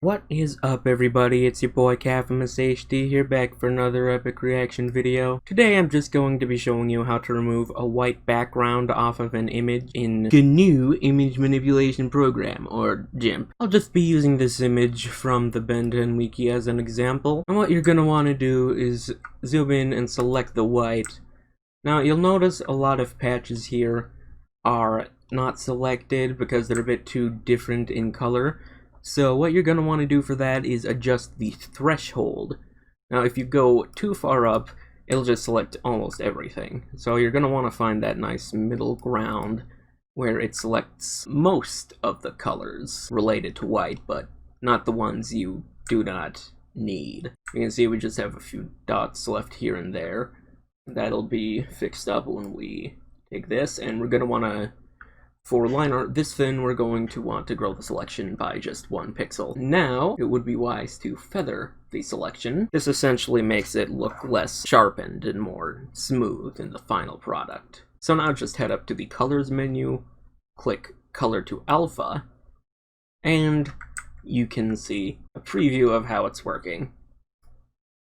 What is up, everybody? It's your boy CaTArts here, back for another epic reaction video. Today I'm just going to be showing you how to remove a white background off of an image in GNU Image Manipulation Program, or GIMP. I'll just be using this image from the Ben 10 wiki as an example, and what you're gonna want to do is zoom in and select the white. Now you'll notice a lot of patches here are not selected because they're a bit too different in color. So what you're going to want to do for that is adjust the threshold. Now if you go too far up, it'll just select almost everything. So you're going to want to find that nice middle ground where it selects most of the colors related to white, but not the ones you do not need. You can see we just have a few dots left here and there. That'll be fixed up when we take this, and we're going to want to, for line art this thin, we're going to want to grow the selection by just 1 pixel. Now, it would be wise to feather the selection. This essentially makes it look less sharpened and more smooth in the final product. So now just head up to the colors menu, click color to alpha, and you can see a preview of how it's working.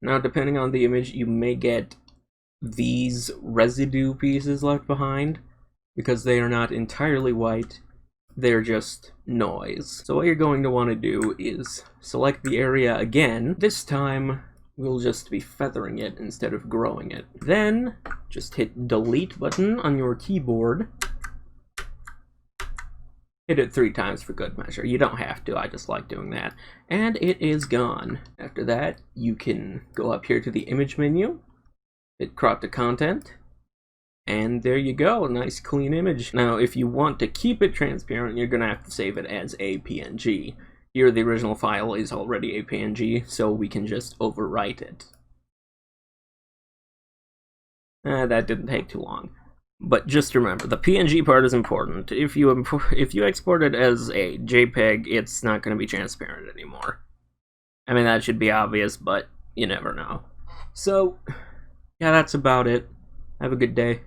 Now, depending on the image, you may get these residue pieces left behind, because they are not entirely white, they're just noise. So what you're going to want to do is select the area again. This time, we'll just be feathering it instead of growing it. Then, just hit delete button on your keyboard. Hit it 3 times for good measure. You don't have to, I just like doing that. And it is gone. After that, you can go up here to the image menu, hit crop to content, and there you go, a nice clean image. Now, if you want to keep it transparent, you're gonna have to save it as a PNG. Here, the original file is already a PNG, so we can just overwrite it. That didn't take too long. But just remember, the PNG part is important. If you export it as a JPEG, it's not gonna be transparent anymore. I mean, that should be obvious, but you never know. So, yeah, that's about it. Have a good day.